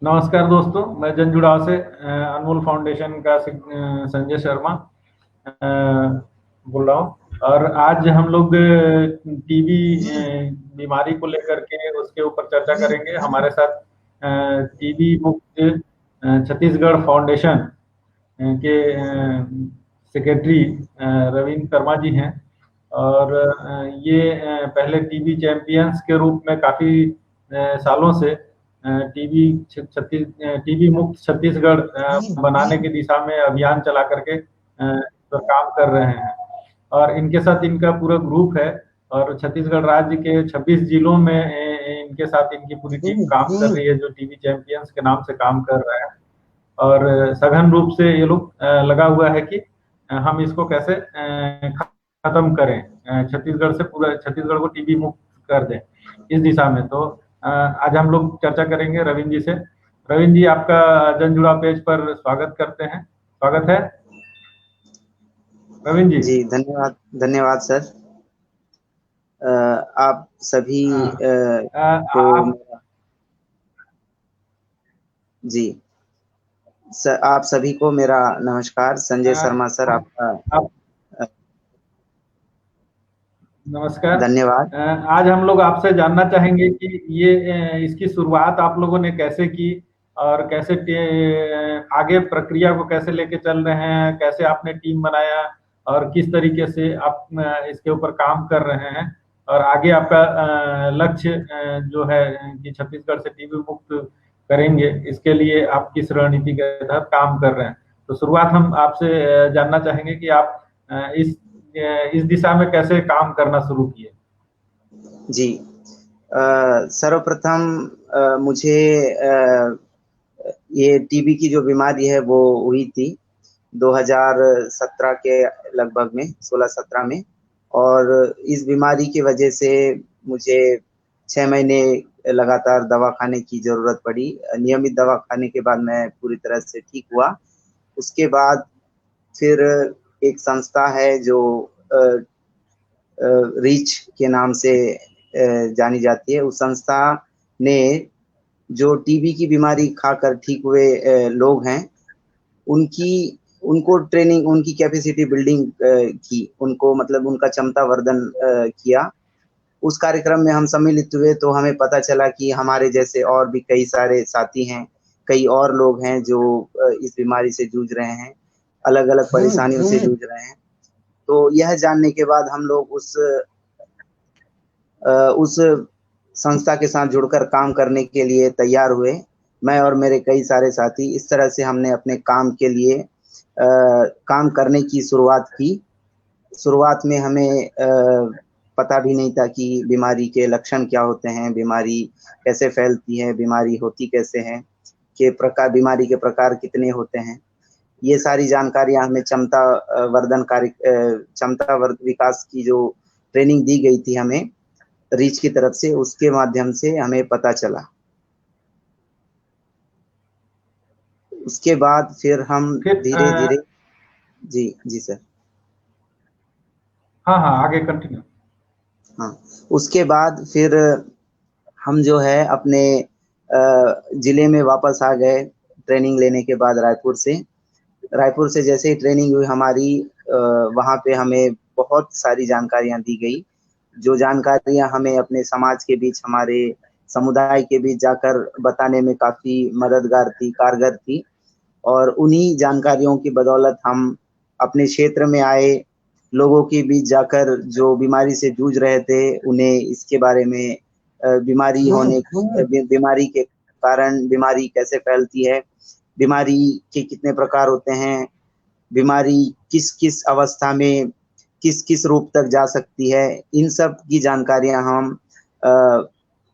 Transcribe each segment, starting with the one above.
नमस्कार दोस्तों, मैं जंजुड़ाव से अनमोल फाउंडेशन का संजय शर्मा बोल रहा हूँ। और आज हम लोग टीबी बीमारी को लेकर के उसके ऊपर चर्चा करेंगे। हमारे साथ टीबी मुक्त छत्तीसगढ़ फाउंडेशन के सेक्रेटरी रविंद्र कर्मा जी हैं। और ये पहले टीबी चैंपियंस के रूप में काफ़ी सालों से टीबी मुक्त छत्तीसगढ़ बनाने की दिशा में अभियान चला करके इस पर काम कर रहे हैं। और इनके साथ इनका पूरा ग्रुप है। और छत्तीसगढ़ राज्य के 26 जिलों में इनके साथ इनकी पूरी टीम काम कर रही है, जो टीबी चैंपियंस के नाम से काम कर रहे हैं। और सघन रूप से ये लोग लगा हुआ है कि हम इसको कैसे खत्म करें, छत्तीसगढ़ से पूरा छत्तीसगढ़ को टीबी मुक्त कर दें इस दिशा में। तो आज हम लोग चर्चा करेंगे रविंद्र जी से। रविंद्र जी, आपका जनजुड़ा पेज पर स्वागत करते हैं। स्वागत है रविंद्र जी। जी, धन्यवाद धन्यवाद सर। आप सभी हाँ, को आप जी सर, आप सभी को मेरा नमस्कार। संजय शर्मा सर, आपका आप अ, नमस्कार। धन्यवाद। आज हम लोग आपसे जानना चाहेंगे कि ये इसकी शुरुआत आप लोगों ने कैसे की, और कैसे आगे प्रक्रिया को कैसे लेके चल रहे हैं, कैसे आपने टीम बनाया, और किस तरीके से आप इसके ऊपर काम कर रहे हैं, और आगे आपका लक्ष्य जो है कि छत्तीसगढ़ से टीबी मुक्त करेंगे, इसके लिए आप किस रणनीति के तहत काम कर रहे हैं। तो शुरुआत हम आपसे जानना चाहेंगे कि आप इस दिशा में कैसे काम करना शुरू किए। जी, सर्वप्रथम मुझे ये टीबी की जो बीमारी है वो हुई थी 2017 के लगभग में, 16-17 में। और इस बीमारी की वजह से मुझे 6 महीने लगातार दवा खाने की ज़रूरत पड़ी। नियमित दवा खाने के बाद मैं पूरी तरह से ठीक हुआ। उसके बाद फिर एक संस्था है जो रीच के नाम से जानी जाती है। उस संस्था ने जो टीबी की बीमारी खाकर ठीक हुए लोग हैं, उनकी उनको ट्रेनिंग, उनकी कैपेसिटी बिल्डिंग की, उनको मतलब उनका क्षमता वर्धन किया। उस कार्यक्रम में हम सम्मिलित हुए तो हमें पता चला कि हमारे जैसे और भी कई सारे साथी हैं, कई और लोग हैं जो इस बीमारी से जूझ रहे हैं, अलग-अलग परेशानियों से जूझ रहे हैं। तो यह जानने के बाद हम लोग उस संस्था के साथ जुड़कर काम करने के लिए तैयार हुए। मैं और मेरे कई सारे साथी, इस तरह से हमने अपने काम के लिए काम करने की शुरुआत की। शुरुआत में हमें पता भी नहीं था कि बीमारी के लक्षण क्या होते हैं, बीमारी कैसे फैलती है, बीमारी होती कैसे है, के प्रकार, बीमारी के प्रकार कितने होते हैं। ये सारी जानकारियाँ हमें क्षमता विकास की जो ट्रेनिंग दी गई थी हमें रीच की तरफ से, उसके माध्यम से हमें पता चला। उसके बाद फिर हम फिर धीरे-धीरे जी, जी सर। हाँ हाँ, आगे कंटिन्यू। हाँ, उसके बाद फिर हम जो है अपने ज़िले में वापस आ गए ट्रेनिंग लेने के बाद रायपुर से। रायपुर से जैसे ही ट्रेनिंग हुई हमारी, वहाँ पे हमें बहुत सारी जानकारियाँ दी गई। जो जानकारियाँ हमें अपने समाज के बीच, हमारे समुदाय के बीच जाकर बताने में काफ़ी मददगार थी, कारगर थी। और उन्हीं जानकारियों की बदौलत हम अपने क्षेत्र में आए लोगों के बीच जाकर, जो बीमारी से जूझ रहे थे, उन्हें इसके बारे में बीमारी के कारण बीमारी कैसे फैलती है, बीमारी के कितने प्रकार होते हैं, बीमारी किस-किस अवस्था में किस-किस रूप तक जा सकती है, इन सब की जानकारियाँ हम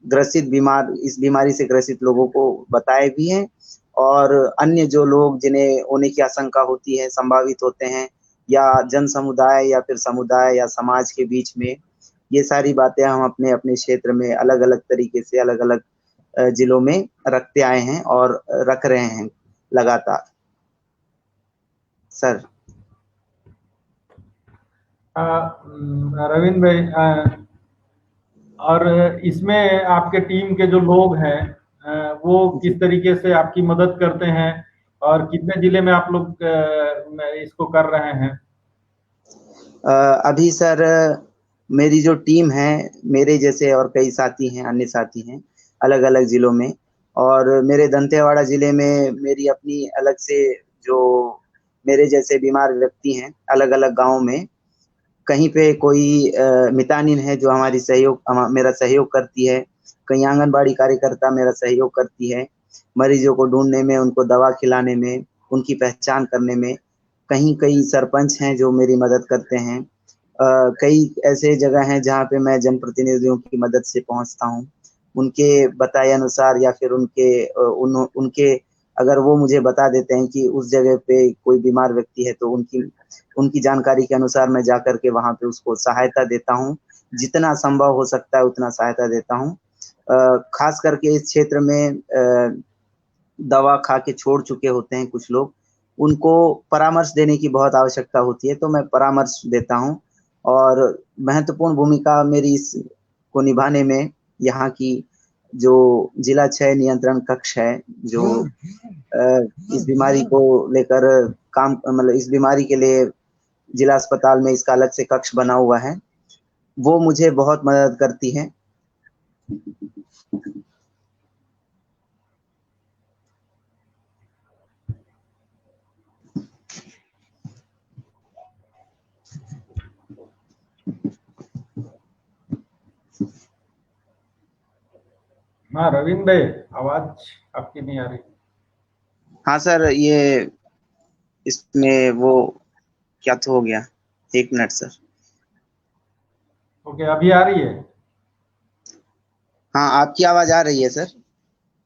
इस बीमारी से ग्रसित लोगों को बताए भी हैं। और अन्य जो लोग जिन्हें होने की आशंका होती है, संभावित होते हैं, या जन समुदाय या फिर समुदाय या समाज के बीच में, ये सारी बातें हम अपने-अपने क्षेत्र में अलग-अलग तरीके से अलग-अलग जिलों में रखते आए हैं और रख रहे हैं लगातार। सर। रविंद्र भाई, और इसमें आपके टीम के जो लोग हैं, वो किस तरीके से आपकी मदद करते हैं और कितने जिले में आप लोग इसको कर रहे हैं? अभी सर मेरी जो टीम है, मेरे जैसे और कई साथी हैं, अन्य साथी हैं अलग अलग जिलों में। और मेरे दंतेवाड़ा जिले में मेरी अपनी अलग से जो मेरे जैसे बीमार व्यक्ति हैं अलग अलग गांव में। कहीं पे कोई मितानिन है जो मेरा सहयोग करती है। कहीं आंगनबाड़ी कार्यकर्ता मेरा सहयोग करती है मरीजों को ढूंढने में, उनको दवा खिलाने में, उनकी पहचान करने में। कहीं कई सरपंच हैं जो मेरी मदद करते हैं। कई ऐसे जगह हैं जहाँ पे मैं जनप्रतिनिधियों की मदद से पहुंचता हूँ। उनके बताए अनुसार या फिर उनके अगर वो मुझे बता देते हैं कि उस जगह पे कोई बीमार व्यक्ति है तो उनकी उनकी जानकारी के अनुसार मैं जाकर के वहां पे उसको सहायता देता हूँ। जितना संभव हो सकता है उतना सहायता देता हूँ। खास करके इस क्षेत्र में दवा खा के छोड़ चुके होते हैं कुछ लोग, उनको परामर्श देने की बहुत आवश्यकता होती है, तो मैं परामर्श देता हूँ। और महत्वपूर्ण भूमिका मेरी इस को निभाने में यहाँ की जो जिला क्षय नियंत्रण कक्ष है, जो इस बीमारी को लेकर काम मतलब इस बीमारी के लिए जिला अस्पताल में इसका अलग से कक्ष बना हुआ है, वो मुझे बहुत मदद करती है। हाँ रविंद्र भाई, आवाज आपकी नहीं आ रही। हाँ सर, ये इसमें वो क्या तो हो गया, 1 मिनट सर। ओके, अभी आ रही है? हाँ, आपकी आवाज आ रही है सर।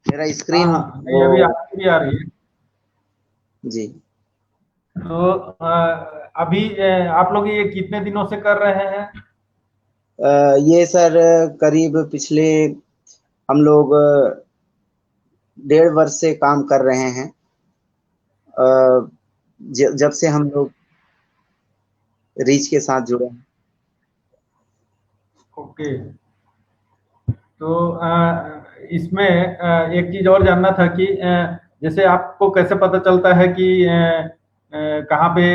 मेरा हाँ स्क्रीन हाँ, नहीं वो अभी आपकी भी आ रही है। जी। तो अभी आप लोग ये कितने दिनों से कर रहे हैं? ये सर करीब पिछले हम लोग 1.5 वर्ष से काम कर रहे हैं। जब से हम लोग रीच के साथ जुड़े हैं। ओके। तो इसमें एक चीज और जानना था कि जैसे आपको कैसे पता चलता है कि कहाँ पे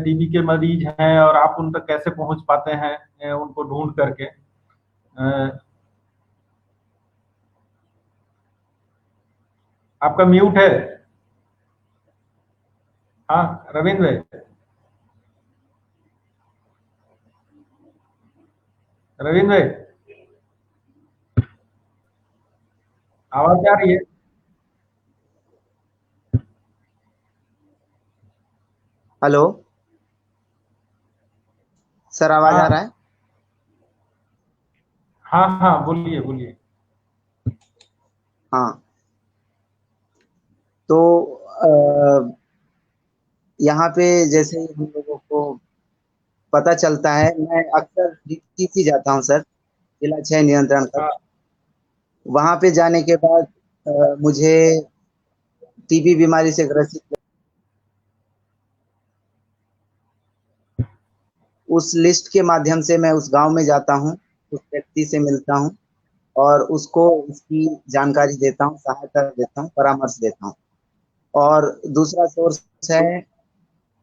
टीबी के मरीज हैं और आप उन तक कैसे पहुंच पाते हैं उनको ढूंढ करके? आपका म्यूट है। हाँ रविंद्र भाई, रविंद्र भाई, आवाज आ रही है? हेलो सर, आवाज आ रहा हाँ है? हाँ हाँ, बोलिए बोलिए। हाँ, तो यहाँ पे जैसे ही हम लोगों को पता चलता है, मैं अक्सर डीटीसी जाता हूँ सर, जिला क्षय नियंत्रण कक्ष। हाँ वहां पे जाने के बाद मुझे टीबी बीमारी से ग्रसित उस लिस्ट के माध्यम से मैं उस गांव में जाता हूँ, उस व्यक्ति से मिलता हूँ और उसको उसकी जानकारी देता हूँ, सहायता देता हूँ, परामर्श देता हूँ। और दूसरा सोर्स है,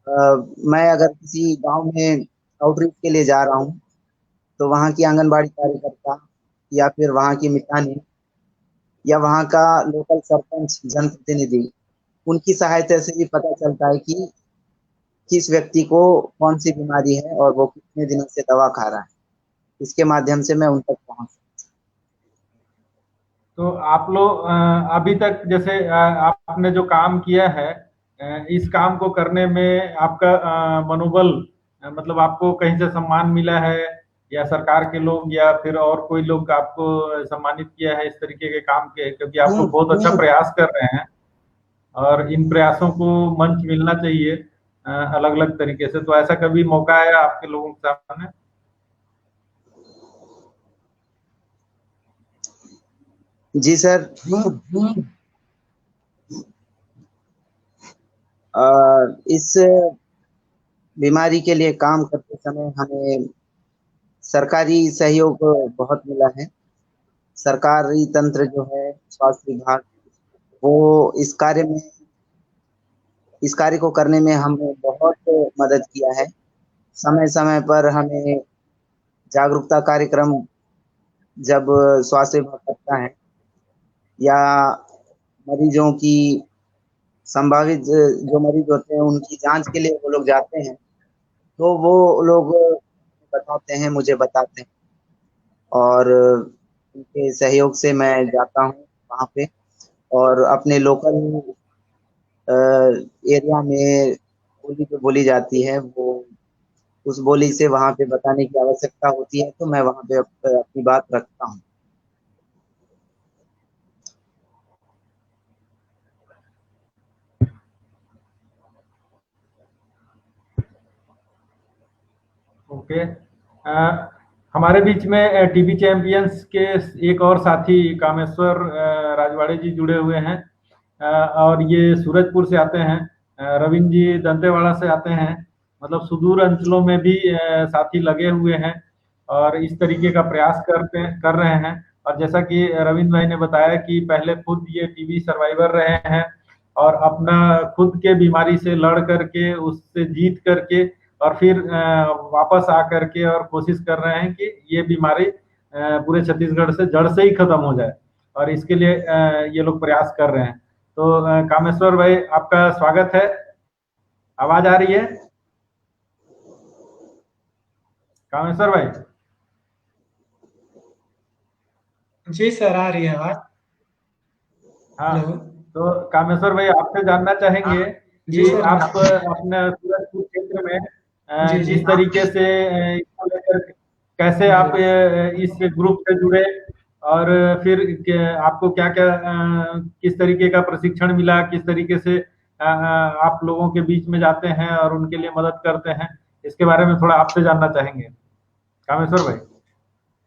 मैं अगर किसी गांव में आउटरीच के लिए जा रहा हूँ तो वहाँ की आंगनबाड़ी कार्यकर्ता या फिर वहाँ की मितानिन या वहाँ का लोकल सरपंच जनप्रतिनिधि, उनकी सहायता से भी पता चलता है कि किस व्यक्ति को कौन सी बीमारी है और वो कितने दिनों से दवा खा रहा है। इसके माध्यम से मैं उन तक पहुंच। तो आप लोग अभी तक जैसे आपने जो काम किया है, इस काम को करने में आपका मनोबल मतलब आपको कहीं से सम्मान मिला है या सरकार के लोग या फिर और कोई लोग आपको सम्मानित किया है इस तरीके के काम के, क्योंकि आप लोग बहुत अच्छा प्रयास कर रहे हैं और इन प्रयासों को मंच मिलना चाहिए अलग अलग तरीके से। तो ऐसा कभी मौका आया आपके लोगों के सामने? जी सर। इस बीमारी के लिए काम करते समय हमें सरकारी सहयोग बहुत मिला है। सरकारी तंत्र जो है, स्वास्थ्य विभाग वो इस कार्य को करने में हमें बहुत मदद किया है। समय समय पर हमें जागरूकता कार्यक्रम जब स्वास्थ्य विभाग करता है या मरीजों की संभावित जो मरीज होते हैं उनकी जांच के लिए वो लोग जाते हैं, तो वो लोग बताते हैं, मुझे बताते हैं और उनके सहयोग से मैं जाता हूँ वहाँ पे और अपने लोकल एरिया में बोली जो बोली जाती है वो उस बोली से वहाँ पे बताने की आवश्यकता होती है, तो मैं वहाँ पे अपनी बात रखता हूँ। ओके। हमारे बीच में टीबी चैंपियंस के एक और साथी कामेश्वर राजवाड़े जी जुड़े हुए हैं और ये सूरजपुर से आते हैं। रविंद्र जी दंतेवाड़ा से आते हैं। मतलब सुदूर अंचलों में भी साथी लगे हुए हैं और इस तरीके का प्रयास कर रहे हैं। और जैसा कि रविंद्र भाई ने बताया कि पहले खुद ये टीबी सर्वाइवर रहे हैं और अपना खुद के बीमारी से लड़ करके उससे जीत करके और फिर वापस आकर के और कोशिश कर रहे हैं कि ये बीमारी पूरे छत्तीसगढ़ से जड़ से ही खत्म हो जाए और इसके लिए ये लोग प्रयास कर रहे हैं। तो कामेश्वर भाई आपका स्वागत है। आवाज आ रही है कामेश्वर भाई? जी सर, आ रही है आवाज। हाँ, हेलो। तो कामेश्वर भाई आपसे जानना चाहेंगे जी कि सर। आप अपने सूरजपुर क्षेत्र में जी जी जिस तरीके से इसको लेकर कैसे जी आप इस ग्रुप से जुड़े और फिर आपको क्या क्या किस तरीके का प्रशिक्षण मिला, किस तरीके से आप लोगों के बीच में जाते हैं और उनके लिए मदद करते हैं, इसके बारे में थोड़ा आपसे जानना चाहेंगे कामेश्वर भाई।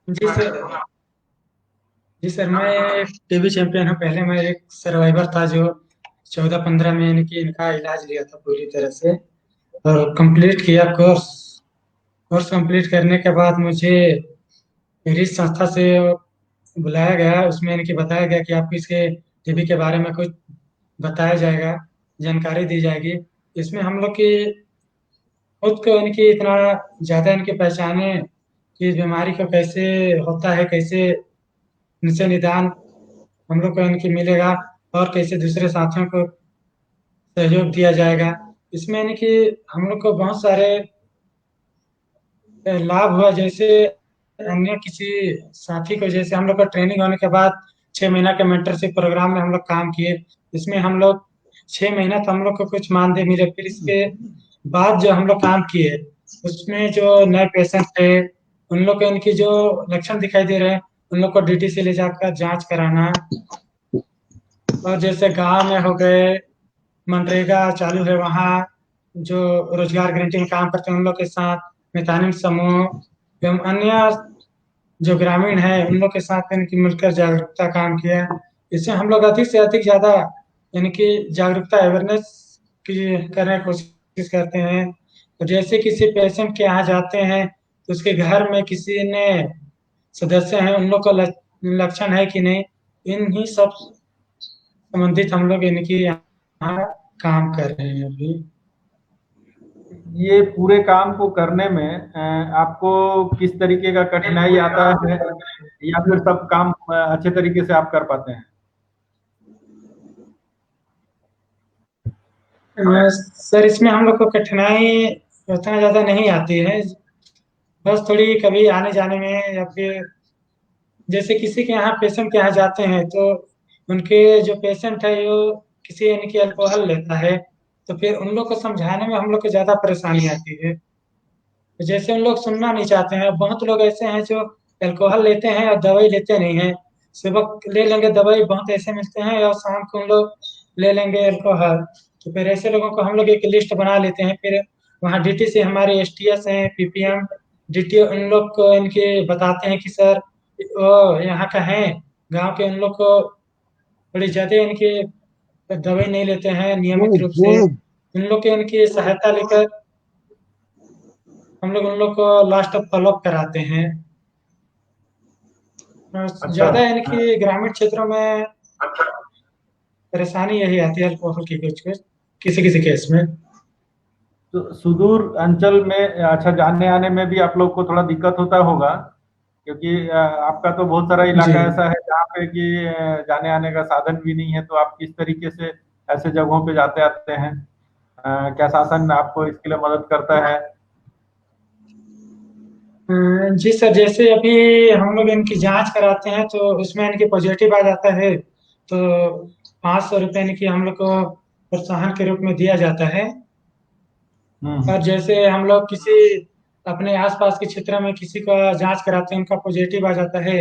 जी सर। जी सर, मैं टीबी चैंपियन हूँ। पहले मैं एक सर्वाइवर था जो 14-15 में इनका इलाज लिया था पूरी तरह से और कंप्लीट किया कोर्स कंप्लीट करने के बाद मुझे मेरी संस्था से बुलाया गया। उसमें इनकी बताया गया कि आपको इसके टीबी के बारे में कुछ बताया जाएगा, जानकारी दी जाएगी। इसमें हम लोग की खुद को इनकी इतना ज़्यादा इनकी पहचाने कि इस बीमारी को कैसे होता है, कैसे इनसे निदान हम लोग को इनकी मिलेगा और कैसे दूसरे साथियों को सहयोग दिया जाएगा। इसमें यानी कि हम लोग को बहुत सारे लाभ हुआ। जैसे अन्य किसी साथी को, जैसे हम लोग का ट्रेनिंग होने के बाद 6 महीना के मेंटरशिप प्रोग्राम में हम लोग काम किए। इसमें हम लोग 6 महीना तो हम लोग को कुछ मानदेय मिले। फिर इसके बाद जो हम लोग काम किए उसमें जो नए पेशेंट थे उन लोग को इनकी जो लक्षण दिखाई दे रहे हैं उन लोग को डीटी से ले जाकर जांच कराना। और जैसे गांव में हो गए, मनरेगा चालू है, वहाँ जो रोजगार गारंटी में काम करते हैं उन लोग के साथ मितानिन समूह एवं अन्य जो ग्रामीण है उन लोग के साथ इनकी मिलकर जागरूकता काम किया। इससे हम लोग अधिक से अधिक ज्यादा इनकी जागरूकता अवेयरनेस की करने की कोशिश करते हैं। तो जैसे किसी पेशेंट के यहाँ जाते हैं तो उसके घर में किसी ने सदस्य हैं उन लोग का लक्षण है कि नहीं, इन ही सब संबंधित हम लोग इनकी यहाँ काम कर रहे हैं अभी। ये पूरे काम को करने में आपको किस तरीके का कठिनाई आता है या फिर सब काम अच्छे तरीके से आप कर पाते हैं? सर, इसमें हम लोग को कठिनाई उतना ज़्यादा नहीं आती है। बस थोड़ी कभी आने जाने में या फिर जैसे किसी के यहाँ पेशेंट के यहाँ जाते हैं तो उनके जो पेशेंट है वो किसी यानी कि अल्कोहल लेता है, तो फिर उन लोग को समझाने में हम लोग को ज़्यादा परेशानी आती है। तो जैसे उन लोग सुनना नहीं चाहते हैं। बहुत लोग ऐसे हैं जो अल्कोहल लेते हैं और दवाई लेते नहीं हैं। सुबह ले लेंगे दवाई, बहुत ऐसे मिलते हैं, और शाम को उन लोग ले लेंगे अल्कोहल। तो फिर ऐसे लोगों को हम लोग एक लिस्ट बना लेते हैं। फिर वहाँ डीटी से हमारे एसटीएस हैं, पीपीएम डीटी उन लोग को इनके बताते हैं कि सर वो यहाँ का है, गांव के उन लोग को थोड़ी ज्यादा इनकी दवाई नहीं लेते हैं नियमित रूप से। उन लोग के इनकी सहायता लेकर हम लोग उन लोग को लास्ट फॉलोअप कराते हैं। अच्छा। ज्यादा इनकी ग्रामीण क्षेत्रों में परेशानी यही आती है अल्कोहल की कुछ कुछ किसी किसी केस में। तो सुदूर अंचल में अच्छा जाने आने में भी आप लोग को थोड़ा दिक्कत होता होगा, क्योंकि आपका तो बहुत सारा जी इलाका ऐसा है जहाँ पे कि जाने आने का साधन भी नहीं है, तो आप किस तरीके से ऐसे जगहों पे जाते आते हैं? क्या शासन आपको इसके लिए मदद करता है? जी सर, जैसे अभी हम लोग इनकी जांच कराते हैं तो उसमें इनकी पॉजिटिव आ जाता है तो 500 रुपये इनकी हम लोग को प्रोत्साहन के रूप में दिया जाता है। और हम्म। जैसे हम लोग किसी अपने आसपास के क्षेत्र में किसी का जांच कराते हैं, उनका पॉजिटिव आ जाता है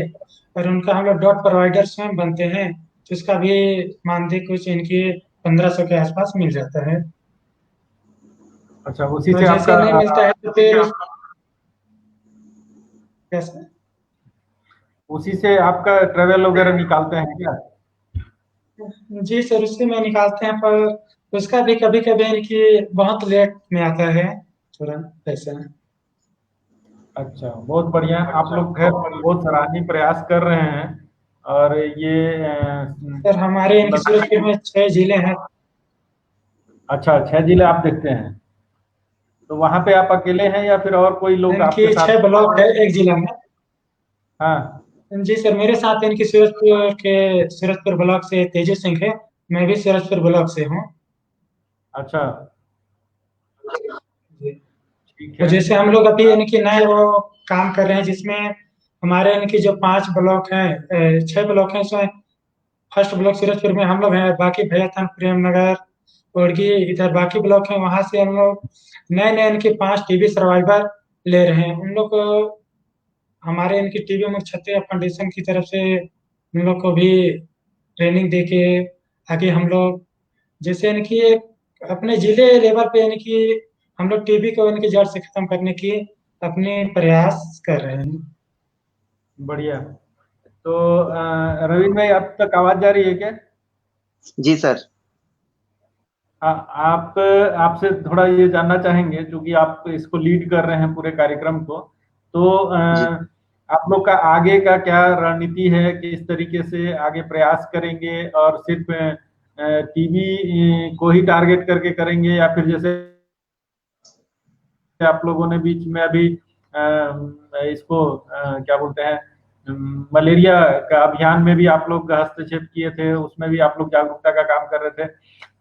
और उनका हम लोग डॉट प्रोवाइडर स्वयं बनते हैं, तो इसका भी मानदेय कुछ इनकी 1500 के आसपास मिल जाता है। अच्छा, उसी और से जैसे आपका नहीं मिलता है तो फिर कैसे? उसी से आपका ट्रेवल वगैरह निकालते हैं क्या? जी सर, उससे में निकालते हैं पर उसका भी कभी कभी इनकी बहुत लेट में आता है तुरंत पैसा। अच्छा, बहुत बढ़िया। आप लोग खैर बहुत सराहनीय प्रयास कर रहे हैं। और ये सर हमारे इनकी मतलब सूरजपुर में 6 जिले हैं। अच्छा, 6 जिले आप देखते हैं, तो वहां पे आप अकेले हैं या फिर और कोई लोग इनकी आपके साथ? 6 ब्लॉक है एक जिला में। हाँ। जी सर, मेरे साथ इनकी सूरजपुर ब्लॉक से तेजू सिंह है। मैं भी सूरजपुर ब्लॉक से हूँ। अच्छा। जी। ठीक तो है। जैसे हम लोग अभी इनकी नए वो काम कर रहे हैं जिसमें हमारे इनकी जो 5 ब्लॉक हैं, 6 ब्लॉक हैं, उसमें फर्स्ट ब्लॉक सूरजपुर में हम लोग हैं, बाकी भैयाथन, प्रेम नगर, उड़गी, इधर बाकी ब्लॉक हैं, वहां से हम लोग नए नए इनके 5 टीबी सर्वाइवर ले रहे हैं। उन लोग को हमारे इनकी टीबी मुक्त क्षत्रिय फाउंडेशन की तरफ से उन लोग को भी ट्रेनिंग दे के आगे हम लोग जैसे इनकी एक अपने जिले लेवल पे इनकी हम लोग टीबी को इनकी जड़ से खत्म करने की अपने प्रयास कर रहे हैं। बढ़िया। तो रवीन भाई, अब तक आवाज जा रही है क्या? जी सर। आप आपसे थोड़ा ये जानना चाहेंगे, क्योंकि आप इसको लीड कर रहे हैं पूरे कार्यक्रम को। तो जी आप लोग का आगे का क्या रणनीति है, किस तरीके से आगे प्रयास करेंगे? और सिर्फ टीबी को ही टारगेट करके करेंगे, या फिर जैसे आप लोगों ने बीच में अभी इसको क्या बोलते हैं, मलेरिया का अभियान में भी आप लोग हस्तक्षेप किए थे, उसमें भी आप लोग जागरूकता का काम कर रहे थे।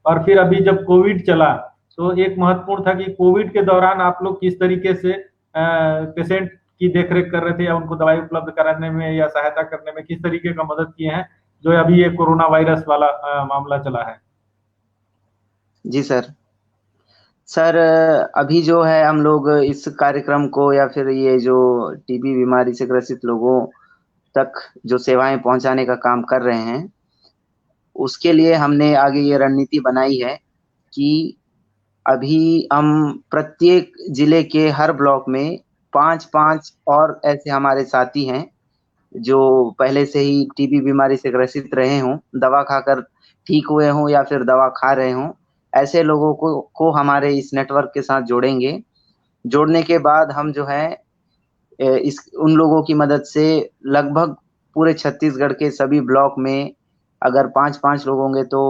और फिर अभी जब कोविड चला, तो एक महत्वपूर्ण था कि कोविड के दौरान आप लोग किस तरीके से पेशेंट की देखरेख कर रहे थे, या उनको दवाई उपलब्ध कराने में या सहायता करने में किस तरीके का मदद किए हैं, जो अभी ये कोरोना वायरस वाला मामला चला है? जी सर। सर अभी जो है हम लोग इस कार्यक्रम को या फिर ये जो टीबी बीमारी से ग्रसित लोगों तक जो सेवाएं पहुंचाने का काम कर रहे हैं, उसके लिए हमने आगे ये रणनीति बनाई है कि अभी हम प्रत्येक जिले के हर ब्लॉक में 5-5 और ऐसे हमारे साथी हैं जो पहले से ही टीबी बीमारी से ग्रसित रहे हों, दवा खाकर ठीक हुए हों या फिर दवा खा रहे हों, ऐसे लोगों को हमारे इस नेटवर्क के साथ जोड़ेंगे। जोड़ने के बाद हम जो है इस उन लोगों की मदद से लगभग पूरे छत्तीसगढ़ के सभी ब्लॉक में अगर 5-5 लोग होंगे तो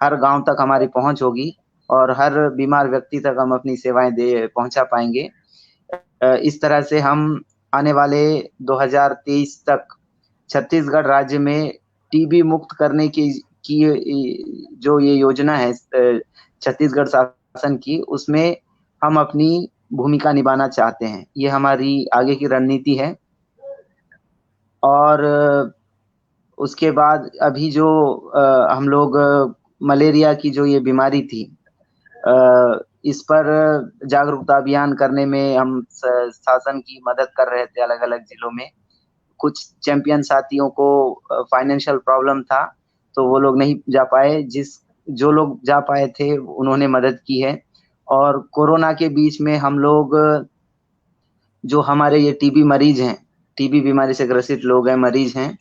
हर गांव तक हमारी पहुंच होगी और हर बीमार व्यक्ति तक हम अपनी सेवाएं दे पहुंचा पाएंगे। इस तरह से हम आने वाले 2023 तक छत्तीसगढ़ राज्य में टीबी मुक्त करने की जो ये योजना है छत्तीसगढ़ शासन की, उसमें हम अपनी भूमिका निभाना चाहते हैं। ये हमारी आगे की रणनीति है। और उसके बाद अभी जो हम लोग मलेरिया की जो ये बीमारी थी, इस पर जागरूकता अभियान करने में हम शासन की मदद कर रहे थे अलग अलग जिलों में। कुछ चैंपियन साथियों को फाइनेंशियल प्रॉब्लम था तो वो लोग नहीं जा पाए, जो लोग जा पाए थे उन्होंने मदद की है। और कोरोना के बीच में हम लोग जो हमारे ये टीबी मरीज हैं, टीबी बीमारी से ग्रसित लोग हैं, मरीज हैं,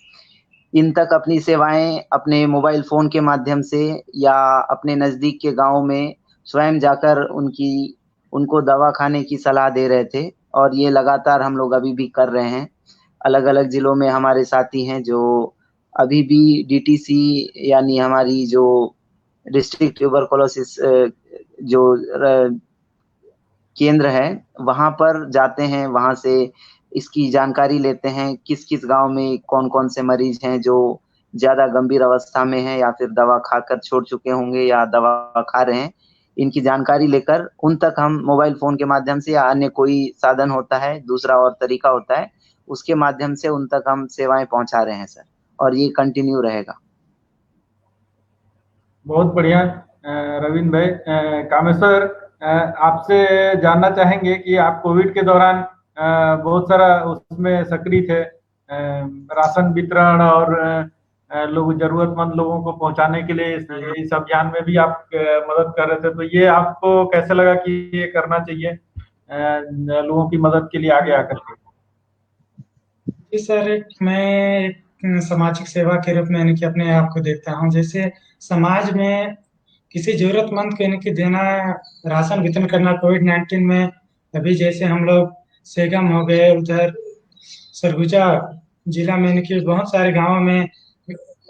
इन तक अपनी सेवाएं अपने मोबाइल फोन के माध्यम से या अपने नजदीक के गांव में स्वयं जाकर उनको दवा खाने की सलाह दे रहे थे। और ये लगातार हम लोग अभी भी कर रहे हैं। अलग अलग जिलों में हमारे साथी हैं जो अभी भी DTC यानी हमारी जो डिस्ट्रिक्ट ट्यूबरकुलोसिस जो केंद्र है वहां पर जाते हैं, वहां से इसकी जानकारी लेते हैं किस किस गांव में कौन कौन से मरीज हैं जो ज्यादा गंभीर अवस्था में हैं या फिर दवा खाकर छोड़ चुके होंगे या दवा खा रहे हैं। इनकी जानकारी लेकर उन तक हम मोबाइल फोन के माध्यम से या अन्य कोई साधन होता है, दूसरा और तरीका होता है, उसके माध्यम से उन तक हम सेवाएं पहुंचा रहे हैं सर, और ये कंटिन्यू रहेगा। बहुत बढ़िया रविंद्र भाई। कामेश्वर, आपसे जानना चाहेंगे कि आप कोविड के दौरान बहुत सारा उसमें सक्रिय थे, राशन वितरण और लोग जरूरतमंद लोगों को पहुंचाने के लिए इस अभियान में भी आप मदद कर रहे थे, तो ये आपको कैसे लगा कि ये करना चाहिए लोगों की मदद के लिए आगे आकर के? जी सर, मैं एक सामाजिक सेवा के रूप में यानी कि अपने आप को देखता हूँ। जैसे समाज में किसी जरूरतमंद को यानी कि देना, राशन वितरण करना कोविड-19 में। अभी जैसे हम लोग सेगम हो गए, उधर सरगुजा जिला में यानी कि बहुत सारे गाँवों में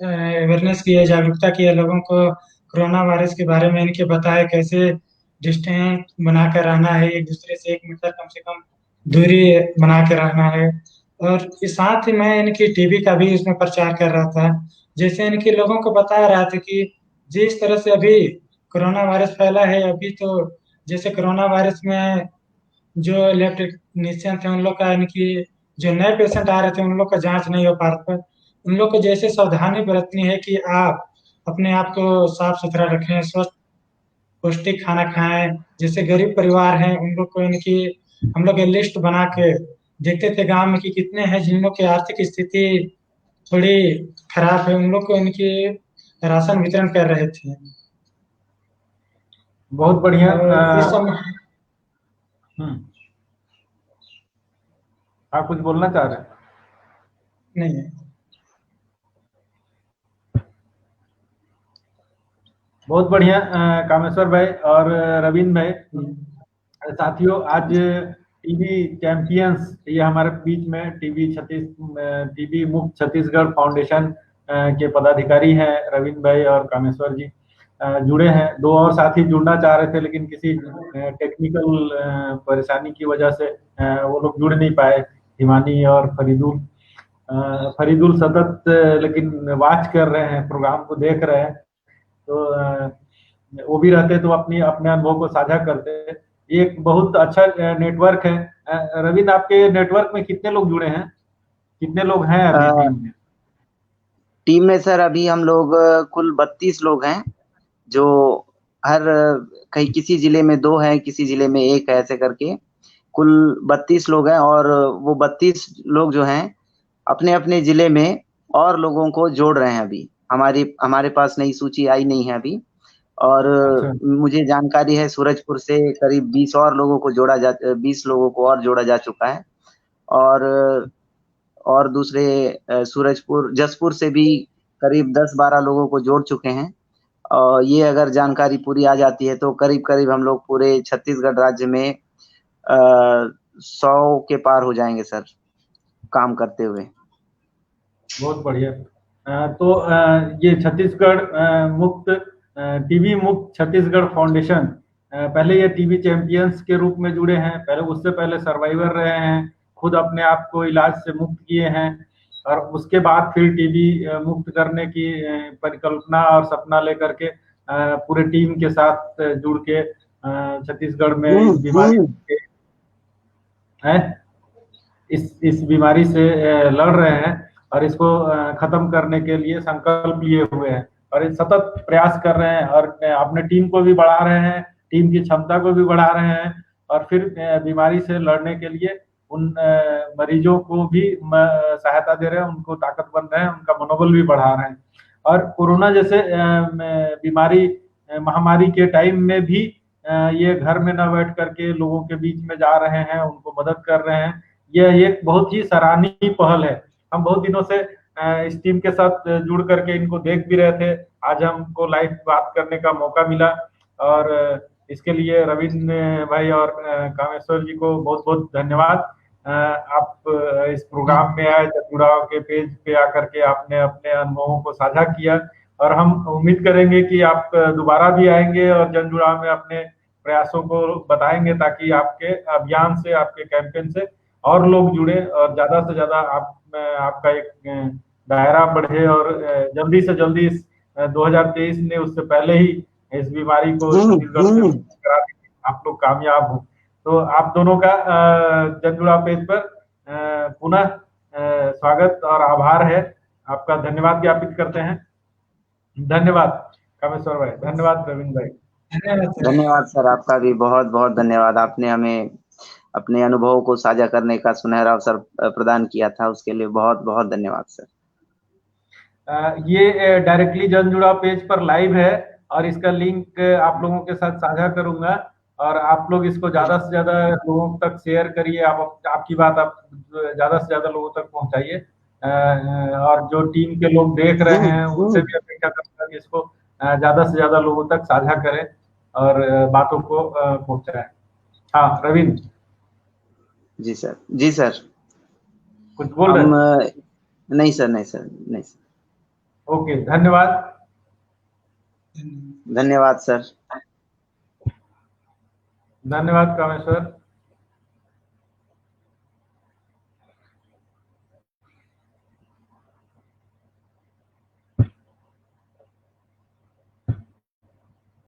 अवेयरनेस किया, जागरूकता किया लोगों को कोरोना वायरस के बारे में यानी कि बताया कैसे डिस्टेंस बनाकर रहना है, एक दूसरे से 1 मीटर कम से कम दूरी बना के रहना है। और इस साथ ही मैं यानी कि टीबी का भी इसमें प्रचार कर रहा था। जैसे यानी कि लोगों को बता रहा था कि जिस तरह से अभी कोरोना वायरस फैला है, अभी तो जैसे कोरोना वायरस में जो लैब टेक्नीशियन थे उन लोग का यानी कि जो नए पेशेंट आ रहे थे उन लोग का जाँच नहीं हो पा रहा था। उन लोग को जैसे सावधानी बरतनी है कि आप अपने आप को साफ-सुथरा रखें, स्वस्थ पौष्टिक खाना खाएँ। जैसे गरीब परिवार हैं उन लोग को यानी कि हम लोग ये लिस्ट बना के देखते थे गाँव में कि कितने हैं जिन लोग की आर्थिक स्थिति थोड़ी खराब है, उन लोग को यानी कि राशन वितरण कर रहे थे। बहुत बढ़िया। और इस समय आप कुछ बोलना चाह रहे हैं? नहीं है। बहुत बढ़िया कामेश्वर भाई और रविंद्र भाई। साथियों, आज टीबी चैंपियंस, ये हमारे बीच में टीबी मुक्त छत्तीसगढ़ फाउंडेशन के पदाधिकारी हैं रविंद्र भाई और कामेश्वर जी जुड़े हैं। 2 और साथी जुड़ना चाह रहे थे लेकिन किसी टेक्निकल परेशानी की वजह से वो लोग जुड़ नहीं पाए, हिमानी और फरीदुल सतत लेकिन वाच कर रहे हैं, प्रोग्राम को देख रहे हैं, तो वो भी रहते तो अपने अनुभव को साझा करते। एक बहुत अच्छा नेटवर्क है। रविंद्र, आपके नेटवर्क में कितने लोग जुड़े हैं, कितने लोग हैं अभी टीम में? टीम में सर अभी हम लोग कुल 32 लोग हैं, जो हर कहीं किसी जिले में 2 है, किसी जिले में 1 है, ऐसे करके कुल 32 लोग हैं। और वो 32 लोग जो हैं अपने अपने जिले में और लोगों को जोड़ रहे हैं। अभी हमारे पास नई सूची आई नहीं है अभी, और मुझे जानकारी है सूरजपुर से करीब 20 और लोगों को 20 लोगों को और जोड़ा जा चुका है। और दूसरे जसपुर से भी करीब 10-12 लोगों को जोड़ चुके हैं। और ये अगर जानकारी पूरी आ जाती है तो करीब हम लोग पूरे छत्तीसगढ़ राज्य में 100 के पार हो जाएंगे सर, काम करते हुए। बहुत बढ़िया। तो ये छत्तीसगढ़ टीबी मुक्त छत्तीसगढ़ फाउंडेशन, पहले ये टीबी चैंपियंस के रूप में जुड़े हैं, उससे पहले सर्वाइवर रहे हैं, खुद अपने आप को इलाज से मुक्त किए हैं, और उसके बाद फिर टीबी मुक्त करने की परिकल्पना और सपना लेकर के पूरे टीम के साथ जुड़ के छत्तीसगढ़ में इस बीमारी से लड़ रहे हैं और इसको खत्म करने के लिए संकल्प लिए हुए हैं और सतत प्रयास कर रहे हैं और अपने टीम को भी बढ़ा रहे हैं, टीम की क्षमता को भी बढ़ा रहे हैं और फिर बीमारी से लड़ने के लिए उन मरीजों को भी सहायता दे रहे हैं, उनको ताकत बन रहे हैं, उनका मनोबल भी बढ़ा रहे हैं। और कोरोना जैसे बीमारी महामारी के टाइम में भी ये घर में न बैठ करके लोगों के बीच में जा रहे हैं, उनको मदद कर रहे हैं। यह एक बहुत ही सराहनीय पहल है। हम बहुत दिनों से इस टीम के साथ जुड़ करके इनको देख भी रहे थे, आज हमको लाइव बात करने का मौका मिला और इसके लिए रविंद्र भाई और कामेश्वर जी को बहुत बहुत धन्यवाद। आप इस प्रोग्राम में आए, जुड़ाव के पेज पे आकर के आपने अपने अनुभवों को साझा किया, और हम उम्मीद करेंगे कि आप दोबारा भी आएंगे और जन जुड़ाव में अपने प्रयासों को बताएंगे, ताकि आपके अभियान से, आपके कैंपेन से और लोग जुड़े और ज्यादा से ज्यादा आपका एक दायरा बढ़े, और जल्दी से जल्दी इस 2023 ने उससे पहले ही इस बीमारी को छत्तीसगढ़ में करा के आप लोग कामयाब हो। तो आप दोनों का जन जुड़ाव पेज पर पुनः स्वागत और आभार है, आपका धन्यवाद ज्ञापित करते हैं। धन्यवाद कामेश्वर भाई, धन्यवाद प्रवीण भाई। धन्यवाद सर, आपका भी बहुत बहुत धन्यवाद। आपने हमें अपने अनुभवों को साझा करने का सुनहरा अवसर प्रदान किया था, उसके लिए बहुत बहुत धन्यवाद सर। ये डायरेक्टली जन जुड़ाव पेज पर लाइव है, और इसका लिंक आप लोगों के साथ साझा करूंगा, और आप लोग इसको ज्यादा से ज्यादा लोगों तक शेयर करिए। आपकी बात आप ज्यादा से ज्यादा लोगों तक पहुंचाइए, और जो टीम के लोग देख रहे हैं उनसे भी अपेक्षा करूंगा कि इसको ज्यादा से ज्यादा लोगों तक साझा करें और बातों को पहुंचाएं। हाँ रविंद्र। जी सर, जी सर। कुछ बोल रहे हैं? नहीं सर, नहीं सर, नहीं सर। ओके, धन्यवाद। धन्यवाद सर। धन्यवाद कामेश्वर।